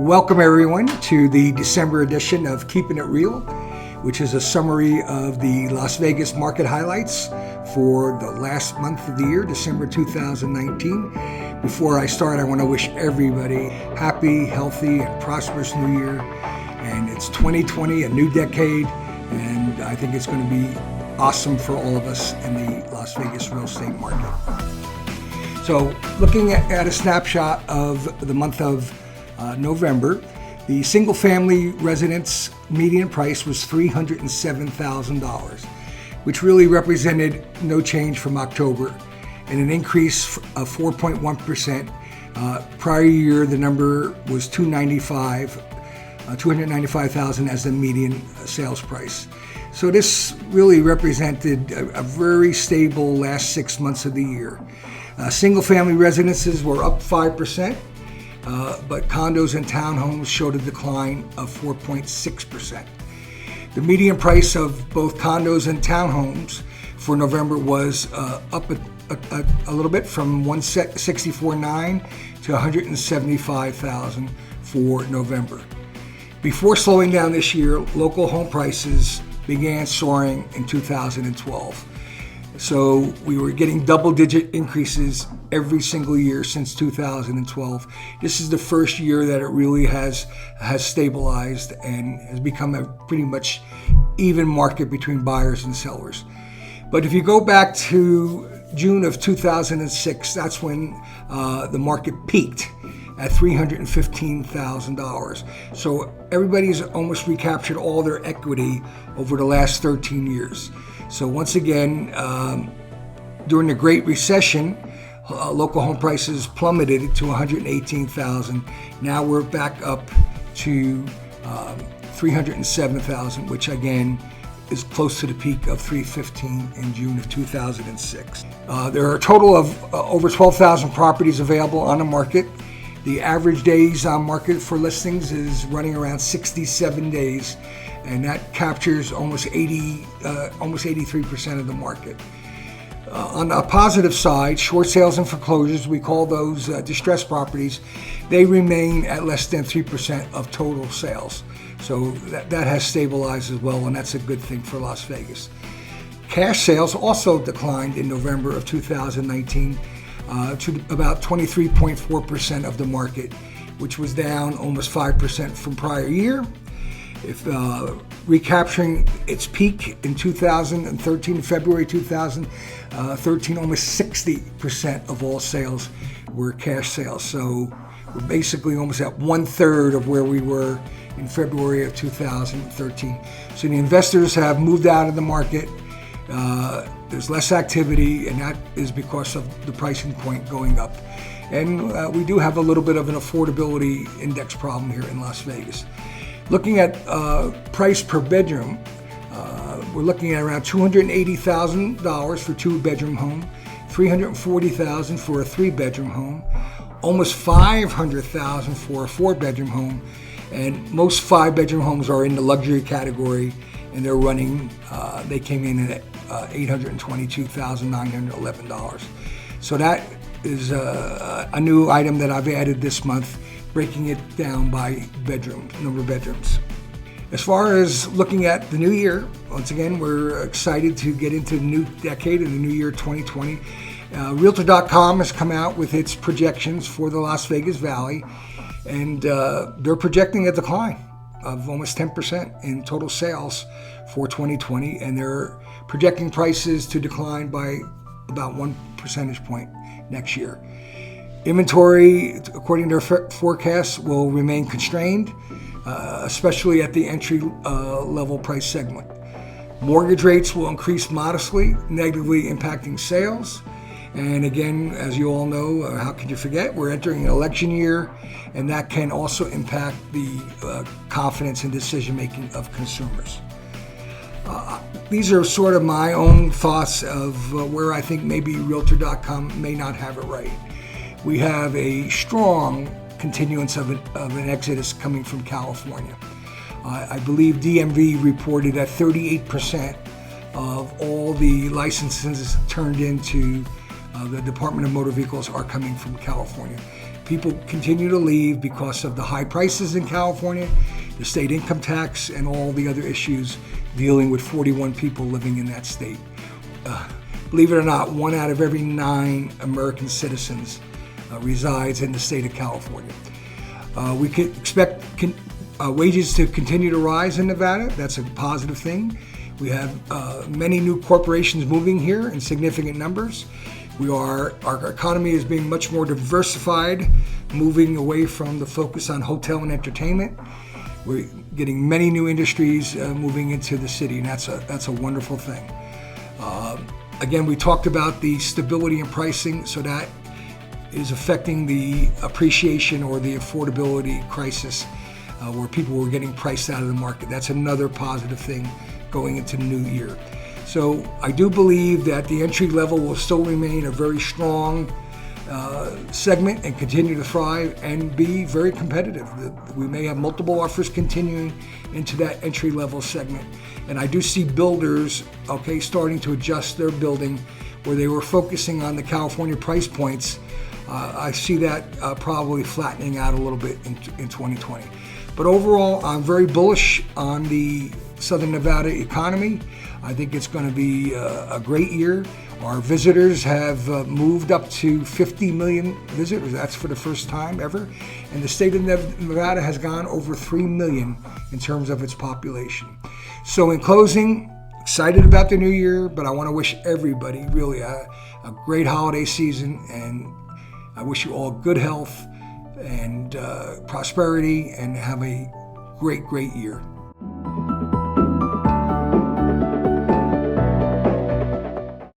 Welcome everyone to the December edition of Keepin' It Real, which is a summary of the Las Vegas market highlights for the last month of the year, December 2019. Before I start, I want to wish everybody happy, healthy, and prosperous new year. And it's 2020, a new decade, and I think it's going to be awesome for all of us in the Las Vegas real estate market. So looking at a snapshot of the month of November, the single-family residence median price was $307,000, which really represented no change from October and an increase of 4.1%. Prior year, the number was $295,000 as the median sales price. So this really represented a very stable last 6 months of the year. Single-family residences were up 5%. But condos and townhomes showed a decline of 4.6%. The median price of both condos and townhomes for November was up a little bit from $164,900 to $175,000 for November. Before slowing down this year, local home prices began soaring in 2012. So we were getting double-digit increases every single year since 2012. This is the first year that it really has stabilized and has become a pretty much even market between buyers and sellers. But if you go back to June of 2006, that's when the market peaked at $315,000. So everybody's almost recaptured all their equity over the last 13 years. So once again, during the Great Recession, local home prices plummeted to $118,000. Now we're back up to $307,000, which again is close to the peak of $315,000 in June of 2006. There are a total of over 12,000 properties available on the market. The average days on market for listings is running around 67 days, and that captures almost 83% of the market. On the positive side, short sales and foreclosures, we call those distressed properties, they remain at less than 3% of total sales. So that has stabilized as well, and that's a good thing for Las Vegas. Cash sales also declined in November of 2019 to about 23.4% of the market, which was down almost 5% from prior year. If recapturing its peak in 2013, February 2013, almost 60% of all sales were cash sales. So we're basically almost at 1/3 of where we were in February of 2013. So the investors have moved out of the market. There's less activity, and that is because of the pricing point going up. And we do have a little bit of an affordability index problem here in Las Vegas. Looking at price per bedroom, we're looking at around $280,000 for a two-bedroom home, $340,000 for a three-bedroom home, almost $500,000 for a four-bedroom home, and most five-bedroom homes are in the luxury category, and they're running. They came in at $822,911. So that is a new item that I've added this month, breaking it down by bedroom, number of bedrooms. As far as looking at the new year, once again, we're excited to get into the new decade and the new year 2020. Realtor.com has come out with its projections for the Las Vegas Valley, and they're projecting a decline of almost 10% in total sales for 2020, and they're projecting prices to decline by about 1 percentage point next year. Inventory, according to their forecasts, will remain constrained, especially at the entry level price segment. Mortgage rates will increase modestly, negatively impacting sales. And again, as you all know, how could you forget, we're entering an election year, and that can also impact the confidence and decision-making of consumers. These are sort of my own thoughts of where I think maybe Realtor.com may not have it right. We have a strong continuance of an exodus coming from California. I believe DMV reported that 38% of all the licenses turned into the Department of Motor Vehicles are coming from California. People continue to leave because of the high prices in California, the state income tax, and all the other issues dealing with 41 people living in that state. Believe it or not, 1 out of every 9 American citizens resides in the state of California. We can expect wages to continue to rise in Nevada. That's a positive thing. We have many new corporations moving here in significant numbers. Our economy is being much more diversified, moving away from the focus on hotel and entertainment. We're getting many new industries moving into the city, and that's a wonderful thing. Again, we talked about the stability in pricing, so that is affecting the appreciation or the affordability crisis, where people were getting priced out of the market. That's another positive thing going into the new year. So I do believe that the entry level will still remain a very strong segment and continue to thrive and be very competitive. We may have multiple offers continuing into that entry level segment. And I do see builders, starting to adjust their building where they were focusing on the California price points. I see that probably flattening out a little bit in 2020. But overall, I'm very bullish on the Southern Nevada economy. I think it's going to be a great year. Our visitors have moved up to 50 million visitors. That's for the first time ever. And the state of Nevada has gone over 3 million in terms of its population. So in closing, excited about the new year, but I want to wish everybody really a great holiday season, and I wish you all good health and prosperity, and have a great, great year.